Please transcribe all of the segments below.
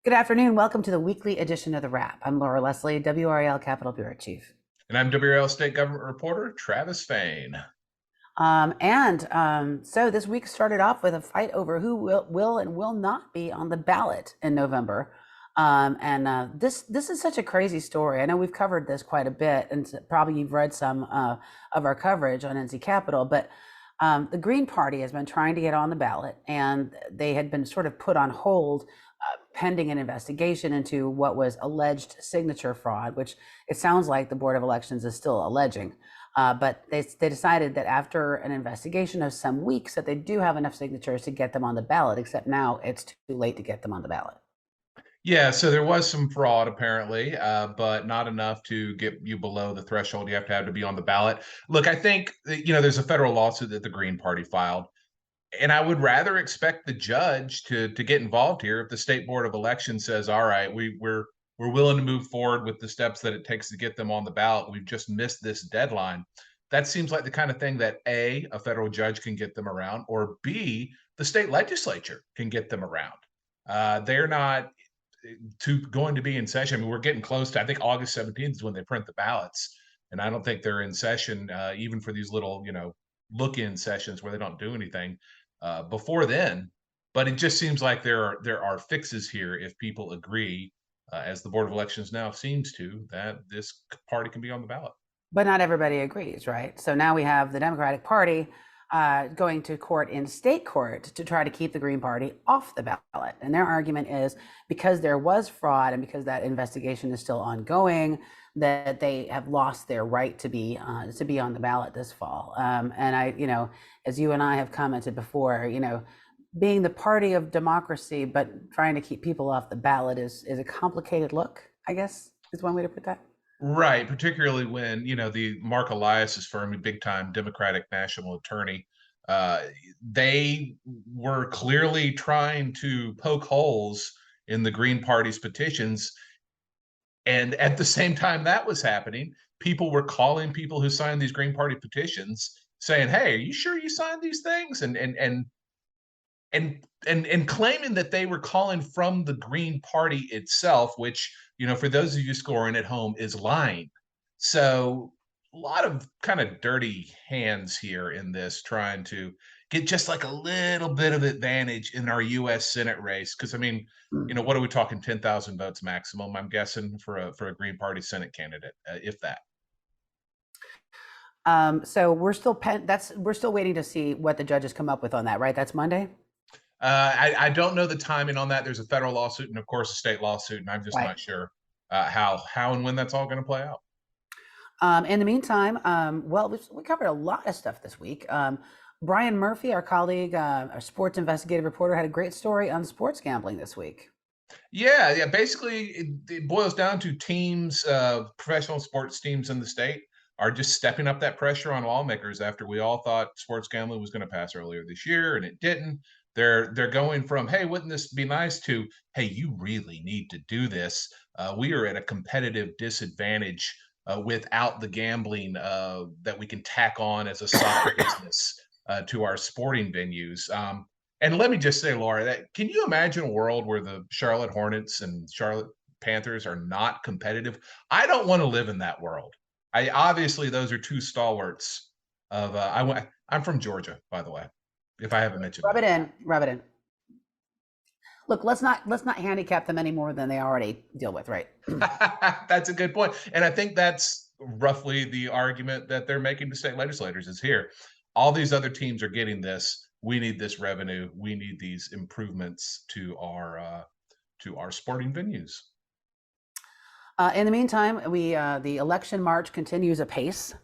Good afternoon. Welcome to the weekly edition of the Wrap. I'm Laura Leslie, WRAL Capitol Bureau Chief. And I'm WRAL State Government Reporter Travis Fain. So this week started off with a fight over who will and will not be on the ballot in November. This is such a crazy story. I know we've covered this quite a bit, and probably you've read some of our coverage on NC Capitol. But the Green Party has been trying to get on the ballot, and they had been sort of put on hold pending an investigation into what was alleged signature fraud, which it sounds like the Board of Elections is still alleging. But they decided that after an investigation of some weeks that they do have enough signatures to get them on the ballot, except now it's too late to get them on the ballot. Yeah, so there was some fraud apparently, but not enough to get you below the threshold you have to be on the ballot. Look, I think there's a federal lawsuit that the Green Party filed, and I would rather expect the judge to get involved here if the state board of elections says, "All right, we're willing to move forward with the steps that it takes to get them on the ballot. We've just missed this deadline." That seems like the kind of thing that a federal judge can get them around, or B, the state legislature can get them around. They're not going to be in session. I mean, we're getting close to, I think August 17th is when they print the ballots. And I don't think they're in session, even for these little, look-in sessions where they don't do anything before then. But it just seems like there are fixes here if people agree, as the Board of Elections now seems to, that this party can be on the ballot. But not everybody agrees, right? So now we have the Democratic Party going to court in state court to try to keep the Green Party off the ballot. And their argument is because there was fraud and because that investigation is still ongoing, that they have lost their right to be on the ballot this fall. As you and I have commented before, being the party of democracy, but trying to keep people off the ballot is a complicated look, I guess, is one way to put that. Right, particularly when, the Mark Elias's firm, a big time Democratic national attorney, uh, they were clearly trying to poke holes in the Green Party's petitions. And at the same time that was happening, people were calling people who signed these Green Party petitions saying, "Hey, are you sure you signed these things?" And claiming that they were calling from the Green Party itself, which, for those of you scoring at home, is lying. So a lot of kind of dirty hands here in this, trying to get just like a little bit of advantage in our U.S. Senate race. Because I mean, what are we talking? 10,000 votes maximum, I'm guessing, for a Green Party Senate candidate, if that. So we're still waiting to see what the judges come up with on that, right? That's Monday. I don't know the timing on that. There's a federal lawsuit and, of course, a state lawsuit, and I'm just Right. not sure how and when that's all going to play out. In the meantime, we covered a lot of stuff this week. Brian Murphy, our colleague, our sports investigative reporter, had a great story on sports gambling this week. Yeah, yeah. Basically, it boils down to teams, professional sports teams in the state are just stepping up that pressure on lawmakers after we all thought sports gambling was going to pass earlier this year and it didn't. They're going from, "Hey, wouldn't this be nice?" to, "Hey, you really need to do this. We are at a competitive disadvantage without the gambling that we can tack on as a side business to our sporting venues." And let me just say, Laura, that can you imagine a world where the Charlotte Hornets and Charlotte Panthers are not competitive? I don't want to live in that world. I obviously those are two stalwarts of I'm from Georgia, by the way, if I haven't mentioned Rub that. it in, rub it in. Look, let's not handicap them any more than they already deal with, right? That's a good point. And I think that's roughly the argument that they're making to state legislators is here. All these other teams are getting this. We need this revenue. We need these improvements to our sporting venues. In the meantime, the election march continues apace.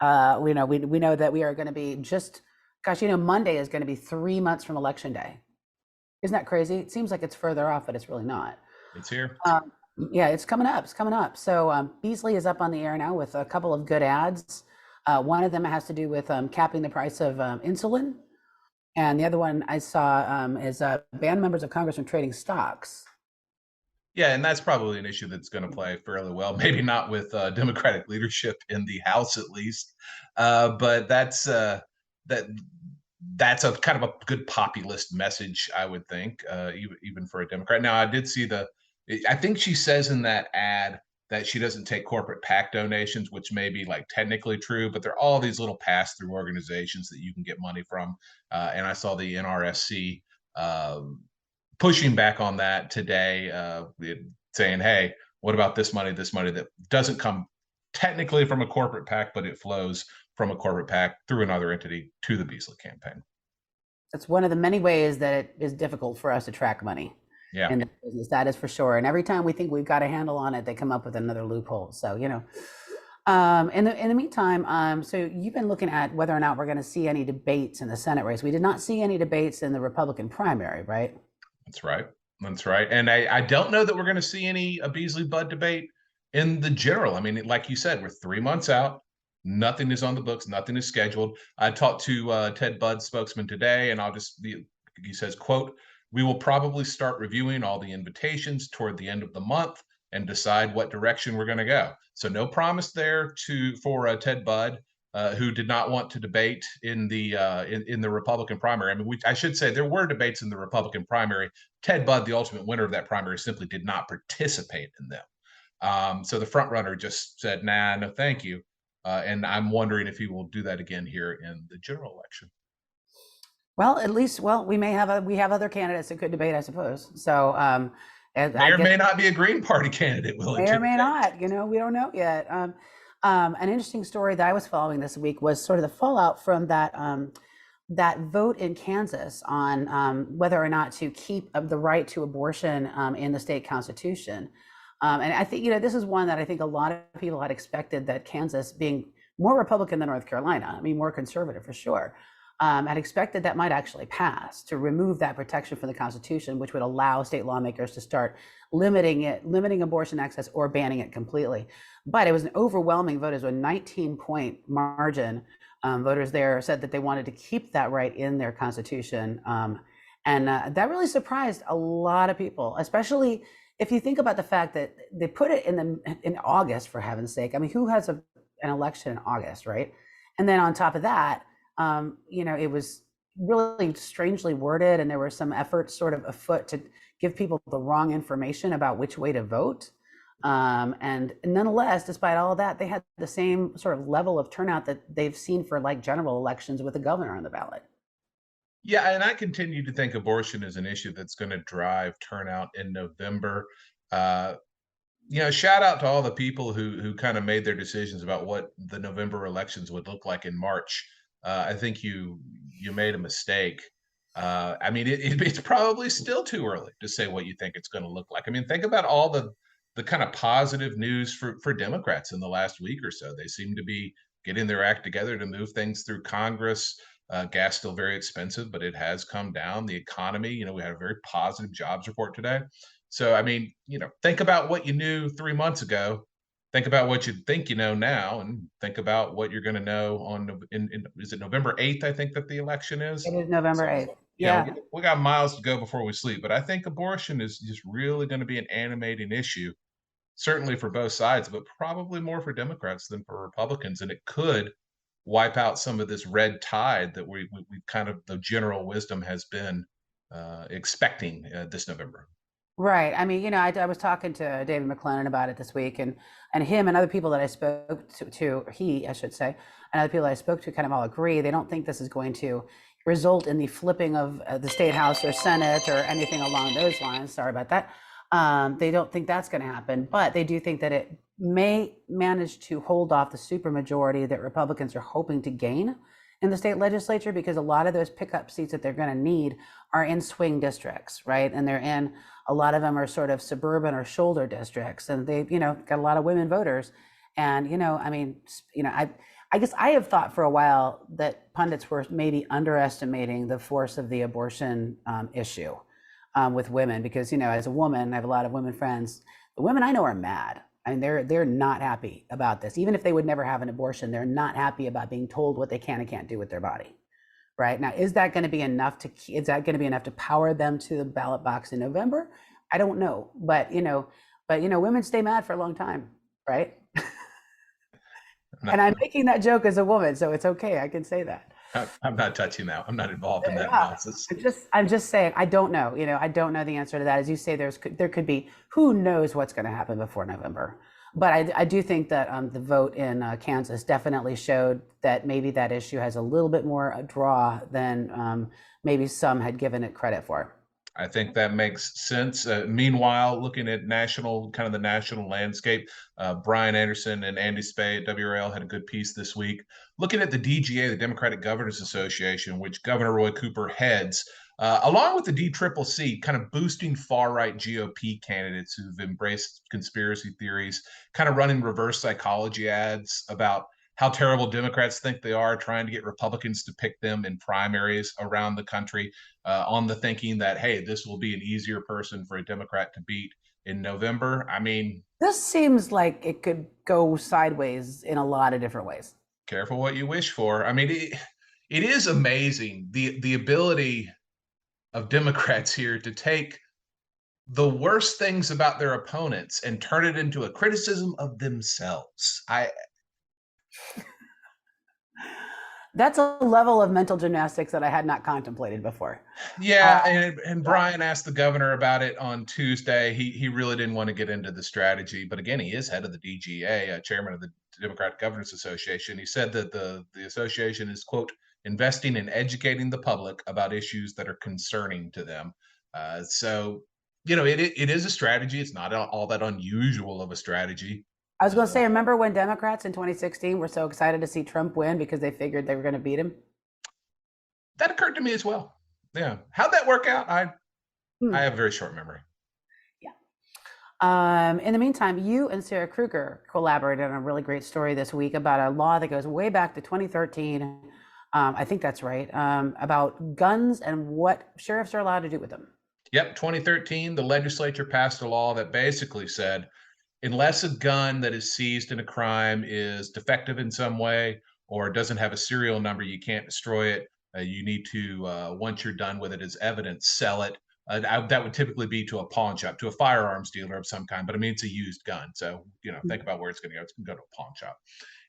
We know that we are going to be Monday is going to be 3 months from election day. Isn't that crazy? It seems like it's further off, but it's really not. It's here. Yeah, it's coming up. It's coming up. So Beasley is up on the air now with a couple of good ads. One of them has to do with capping the price of insulin, and the other one I saw is ban members of Congress from trading stocks. Yeah, and that's probably an issue that's going to play fairly well. Maybe not with Democratic leadership in the House, at least, but that that's a kind of a good populist message, I would think, even for a Democrat. Now, I did see I think she says in that ad that she doesn't take corporate PAC donations, which may be like technically true, but there are all these little pass through organizations that you can get money from. And I saw the NRSC pushing back on that today, saying, hey, what about this money? This money that doesn't come technically from a corporate PAC, but it flows from a corporate PAC through another entity to the Beasley campaign. It's one of the many ways that it is difficult for us to track money Yeah, in the business. That is for sure. And every time we think we've got a handle on it, they come up with another loophole. So, in the meantime, so you've been looking at whether or not we're going to see any debates in the Senate race. We did not see any debates in the Republican primary, right? that's right. That's right. And I don't know that we're going to see any Beasley Budd debate in the general. I mean, like you said, we're 3 months out. Nothing is on the books. Nothing is scheduled. I talked to Ted Budd's spokesman today, and he says, quote, we will probably start reviewing all the invitations toward the end of the month and decide what direction we're going to go. So no promise there for Ted Budd, who did not want to debate in the Republican primary. I mean, I should say there were debates in the Republican primary. Ted Budd, the ultimate winner of that primary, simply did not participate in them. So the front runner just said, "Nah, no, thank you." And I'm wondering if he will do that again here in the general election. Well, at least, we have other candidates that could debate, I suppose. So, May I or guess may not be a Green Party candidate willing may to or may debate. not. We don't know yet. An interesting story that I was following this week was sort of the fallout from that vote in Kansas on whether or not to keep the right to abortion in the state constitution. And I think, this is one that I think a lot of people had expected, that Kansas, being more Republican than North Carolina, I mean, more conservative for sure, had expected that might actually pass, to remove that protection from the Constitution, which would allow state lawmakers to start limiting abortion access or banning it completely. But it was an overwhelming vote. It was a 19-point margin. Voters there said that they wanted to keep that right in their Constitution. And that really surprised a lot of people, especially if you think about the fact that they put it in August, for heaven's sake. I mean, who has an election in August, right? And then on top of that, it was really strangely worded, and there were some efforts sort of afoot to give people the wrong information about which way to vote. And nonetheless, despite all of that, they had the same sort of level of turnout that they've seen for like general elections with the governor on the ballot. Yeah, and I continue to think abortion is an issue that's going to drive turnout in November. Uh, shout out to all the people who kind of made their decisions about what the November elections would look like in March. I think you made a mistake. I mean, it's probably still too early to say what you think it's going to look like. I mean, think about all the kind of positive news for Democrats in the last week or so. They seem to be getting their act together to move things through Congress. Gas still very expensive, but it has come down. The economy, we had a very positive jobs report today. So, I mean, think about what you knew 3 months ago. Think about what you think you know now, and think about what you're going to know is it November 8th? I think that the election is. It is November So, 8th. Yeah. we got miles to go before we sleep. But I think abortion is just really going to be an animating issue, certainly for both sides, but probably more for Democrats than for Republicans. And it could wipe out some of this red tide that we kind of, the general wisdom has been expecting this November. Right. I mean, I was talking to David McClellan about it this week, and him and other people that I spoke he, I should say, and other people I spoke to kind of all agree. They don't think this is going to result in the flipping of the state house or Senate or anything along those lines. Sorry about that. They don't think that's going to happen, but they do think that it may manage to hold off the supermajority that Republicans are hoping to gain in the state legislature, because a lot of those pickup seats that they're going to need are in swing districts, right? And a lot of them are sort of suburban or shoulder districts, and they've, got a lot of women voters. And, I mean, I guess I have thought for a while that pundits were maybe underestimating the force of the abortion issue with women, because, as a woman, I have a lot of women friends. The women I know are mad. I mean, they're not happy about this. Even if they would never have an abortion, they're not happy about being told what they can and can't do with their body. Right now, is that going to be enough to power them to the ballot box in November? I don't know, but women stay mad for a long time, right? And I'm making that joke as a woman, so it's okay. I can say that. I'm not touching that. I'm not involved in that Yeah, analysis. I'm just saying I don't know. I don't know the answer to that. As you say, there could be, who knows what's going to happen before November. But I do think that the vote in Kansas definitely showed that maybe that issue has a little bit more draw than maybe some had given it credit for. I think that makes sense. Meanwhile, looking at kind of the national landscape, Brian Anderson and Andy Spay at WRAL had a good piece this week looking at the DGA, the Democratic Governors Association, which Governor Roy Cooper heads, along with the DCCC, kind of boosting far right GOP candidates who've embraced conspiracy theories, kind of running reverse psychology ads about how terrible Democrats think they are, trying to get Republicans to pick them in primaries around the country, on the thinking that, hey, this will be an easier person for a Democrat to beat in November. I mean, This seems like it could go sideways in a lot of different ways. careful what you wish for. I mean, it is amazing the ability of Democrats here to take the worst things about their opponents and turn it into a criticism of themselves. I That's a level of mental gymnastics that I had not contemplated before. Uh, Yeah, and yeah. Brian asked the governor about it on Tuesday. He really didn't want to get into the strategy, but again, he is head of the DGA, chairman of the Democratic Governors Association. He said that the association is, quote, investing in educating the public about issues that are concerning to them. So, it is a strategy. It's not all that unusual of a strategy. I was going to Uh, say, remember when Democrats in 2016 were so excited to see Trump win because they figured they were going to beat him? that occurred to me as well. Yeah, how'd that work out? I Hmm. have a very short memory. Yeah. In the meantime, you and Sarah Kruger collaborated on a really great story this week about a law that goes way back to 2013. I think that's right. About guns and what sheriffs are allowed to do with them. Yep, 2013, the legislature passed a law that basically said unless a gun that is seized in a crime is defective in some way or doesn't have a serial number, you can't destroy it. You need to, once you're done with it as evidence, sell it. That would typically be to a pawn shop, to a firearms dealer of some kind. But I mean, it's a used gun. So, think about where it's going to go. It's going to go to a pawn shop.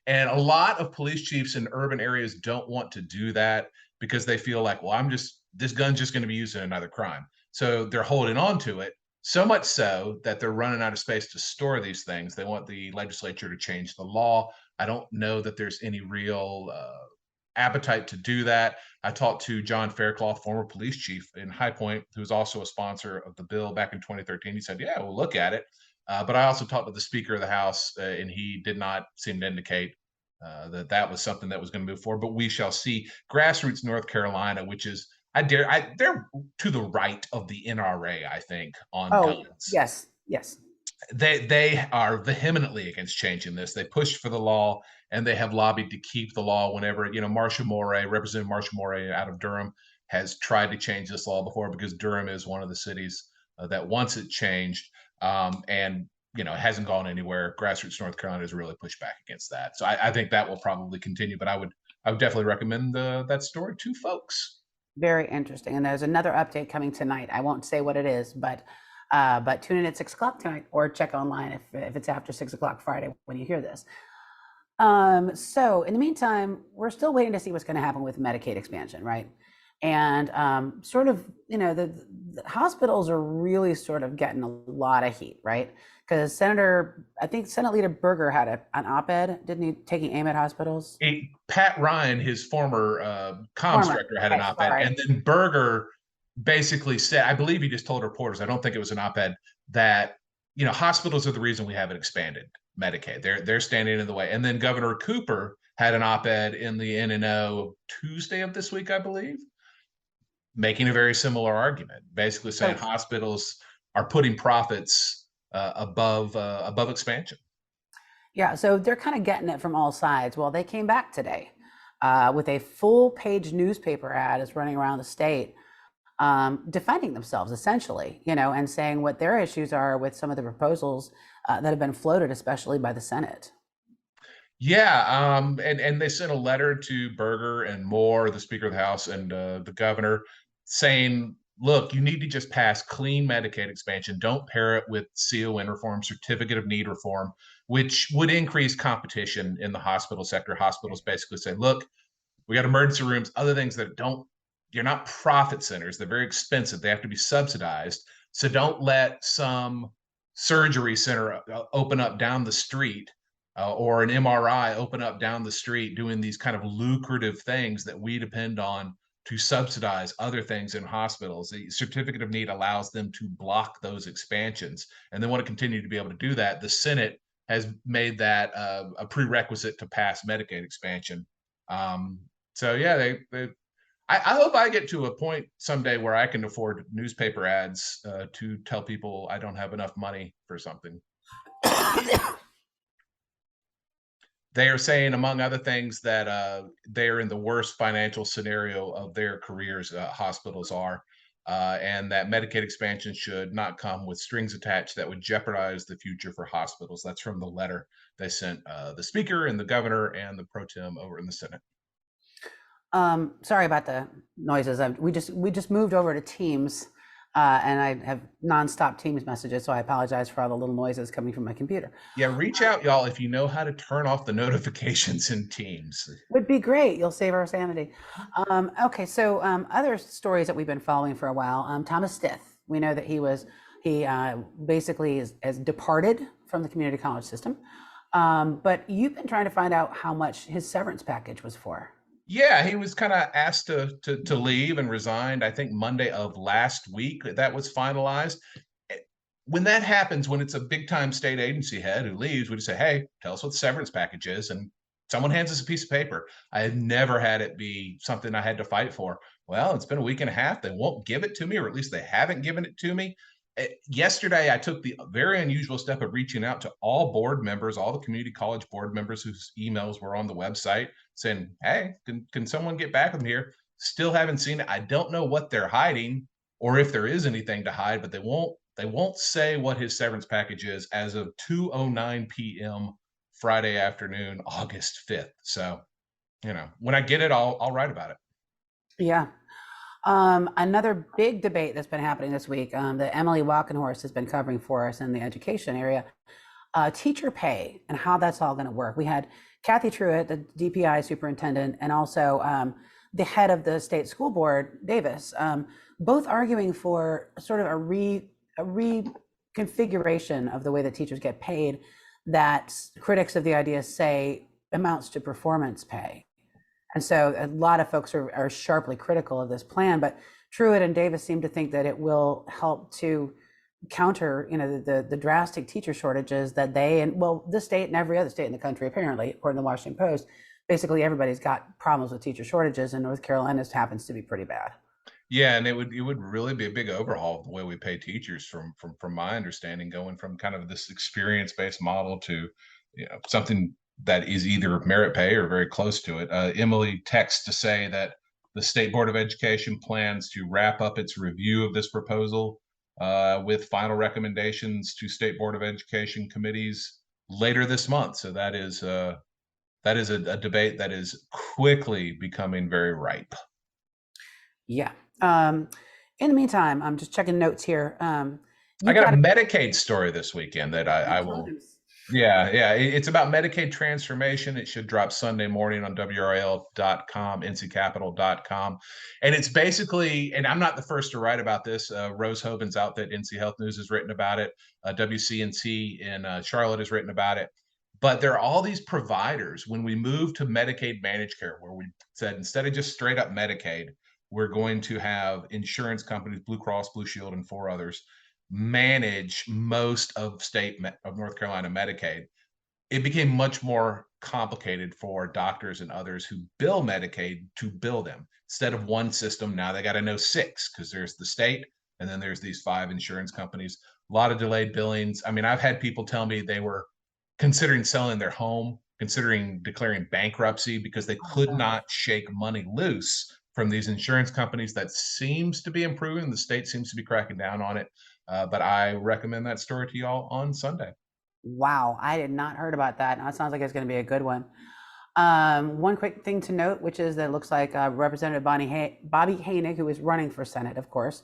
And a lot of police chiefs in urban areas don't want to do that because they feel like, well, this gun's just going to be used in another crime. So they're holding on to it, so much so that they're running out of space to store these things. They want the legislature to change the law. I don't know that there's any real appetite to do that. I talked to John Faircloth, former police chief in High Point, who's also a sponsor of the bill back in 2013. He said, yeah, we'll look at it. But I also talked to the Speaker of the House, and he did not seem to indicate that was something that was going to move forward. But we shall see. Grassroots North Carolina, which is they're to the right of the NRA, I think, on Oh, guns. yes, yes. They are vehemently against changing this. They pushed for the law, and they have lobbied to keep the law. Whenever Marcia Moray, Representative Marcia Moray out of Durham, has tried to change this law before because Durham is one of the cities that wants it changed, and it hasn't gone anywhere. Grassroots North Carolina has really pushed back against that, so I think that will probably continue. But I would definitely recommend that story to folks. Very interesting. And there's another update coming tonight. I won't say what it is, but tune in at 6 o'clock tonight or check online if it's after 6 o'clock Friday when you hear this. So in the meantime, we're still waiting to see what's going to happen with Medicaid expansion, right? And sort of, the hospitals are really sort of getting a lot of heat, right? Because I think Senate Leader Berger had an op-ed, didn't he, taking aim at hospitals? Pat Ryan, his former comms Former, director, had an okay, op-ed, sorry. and then Berger basically said, I believe he just told reporters, I don't think it was an op-ed, that hospitals are the reason we haven't expanded Medicaid. They're standing in the way. And then Governor Cooper had an op-ed in the NNO Tuesday of this week, I believe, making a very similar argument, basically saying So hospitals are putting profits above expansion. yeah, so they're kind of getting it from all sides. Well, they came back today with a full page newspaper ad is running around the state, defending themselves essentially, and saying what their issues are with some of the proposals that have been floated, especially by the Senate. Yeah, and they sent a letter to Berger and Moore, the Speaker of the House, and the governor, saying, "Look, you need to just pass clean Medicaid expansion. Don't pair it with CON reform, Certificate of Need reform, which would increase competition in the hospital sector." Hospitals basically say, "Look, We got emergency rooms, other things that don't, you're not profit centers. They're very expensive. They have to be subsidized. So don't let some surgery center open up down the street, or an MRI open up down the street doing these kind of lucrative things that we depend on to subsidize other things in hospitals. The certificate of need allows them to block those expansions, and they want to continue to be able to do that. The Senate has made that a prerequisite to pass Medicaid expansion. Um, so yeah, I hope I get to a point someday where I can afford newspaper ads to tell people I don't have enough money for something. They are saying, among other things, that they're in the worst financial scenario of their careers. Hospitals are, and that Medicaid expansion should not come with strings attached that would jeopardize the future for hospitals. That's from the letter they sent the speaker and the governor and the pro tem over in the Senate. Sorry about the noises. We just moved over to Teams, and I have nonstop Teams messages, so I apologize for all the little noises coming from my computer. Yeah, reach out, y'all, if you know how to turn off the notifications in Teams. Would be great. You'll save our sanity. Okay, so other stories that we've been following for a while. Thomas Stith. We know that he basically has departed from the community college system, but you've been trying to find out how much his severance package was for. Yeah, he was kind of asked to leave and resigned. I think Monday of last week that was finalized. When that happens, when it's a big time state agency head who leaves, we just say, "Hey, tell us what the severance package is," and someone hands us a piece of paper. I have never had it be something I had to fight for. Well, it's been a week and a half. They won't give it to me, or at least they haven't given it to me. Yesterday, I took the very unusual step of reaching out to all board members, all the community college board members whose emails were on the website, saying, "Hey, can someone get back with me here?" Still haven't seen it. I don't know what they're hiding, or if there is anything to hide, but they won't say what his severance package is as of 2:09 p.m. Friday afternoon, August 5th. So, when I get it, I'll write about it. Yeah. Another big debate that's been happening this week, that Emily Walkenhorst has been covering for us in the education area, teacher pay and how that's all going to work. We had Kathy Truitt, the DPI superintendent, and also the head of the state school board, Davis, both arguing for sort of a reconfiguration of the way that teachers get paid that critics of the idea say amounts to performance pay. And so a lot of folks are sharply critical of this plan, but Truitt and Davis seem to think that it will help to counter, the drastic teacher shortages that this state and every other state in the country, apparently, according to the Washington Post, basically everybody's got problems with teacher shortages, and North Carolina's happens to be pretty bad. Yeah, and it would really be a big overhaul of the way we pay teachers from my understanding, going from kind of this experience-based model to something that is either merit pay or very close to it. Emily texts to say that the State Board of Education plans to wrap up its review of this proposal with final recommendations to State Board of Education committees later this month. So that is a debate that is quickly becoming very ripe. Yeah. In the meantime, I'm just checking notes here. I got a Medicaid story this weekend that I will. Yeah. It's about Medicaid transformation. It should drop Sunday morning on WRAL.com, nccapital.com. And it's basically, and I'm not the first to write about this. Rose Hoven's outfit, NC Health News, has written about it. WCNC in Charlotte has written about it. But there are all these providers. When we moved to Medicaid managed care, where we said instead of just straight up Medicaid, we're going to have insurance companies, Blue Cross, Blue Shield, and 4 others, manage most of North Carolina Medicaid. It became much more complicated for doctors and others who bill Medicaid to bill them. Instead of one system, now they got to know 6, because there's the state and then there's these 5 insurance companies. A lot of delayed billings. I mean, I've had people tell me they were considering selling their home, considering declaring bankruptcy because they could not shake money loose from these insurance companies. That seems to be improving. The state seems to be cracking down on it. But I recommend that story to y'all on Sunday. Wow, I did not heard about that. Now it sounds like it's going to be a good one. One quick thing to note, which is that it looks like Representative Bobby Hoenig, who is running for Senate, of course,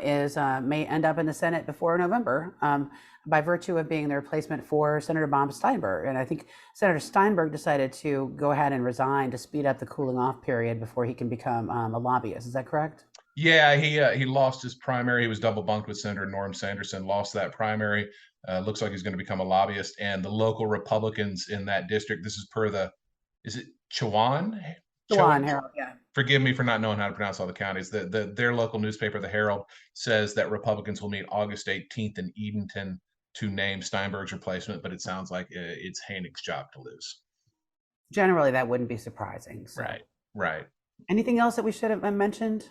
is may end up in the Senate before November, by virtue of being the replacement for Senator Bob Steinberg. And I think Senator Steinberg decided to go ahead and resign to speed up the cooling off period before he can become a lobbyist. Is that correct? Yeah, he lost his primary. He was double bunked with Senator Norm Sanderson, lost that primary. Looks like he's going to become a lobbyist. And the local Republicans in that district, this is per the, is it Chowan? Juwan Harold, yeah. Forgive me for not knowing how to pronounce all the counties. Their local newspaper, the Herald, says that Republicans will meet August 18th in Edenton to name Steinberg's replacement, but it sounds like it's Hoenig's job to lose. Generally, that wouldn't be surprising. So, Right, right. anything else that we should have mentioned?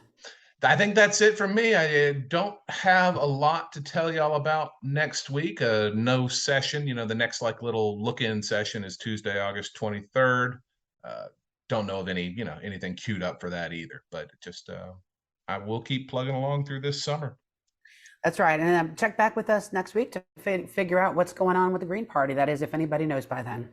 I think that's it for me. I don't have a lot to tell y'all about next week. No session. The next like little look-in session is Tuesday, August 23rd. Don't know of anything queued up for that either. But just I will keep plugging along through this summer. That's right. And check back with us next week to figure out what's going on with the Green Party. That is, if anybody knows by then.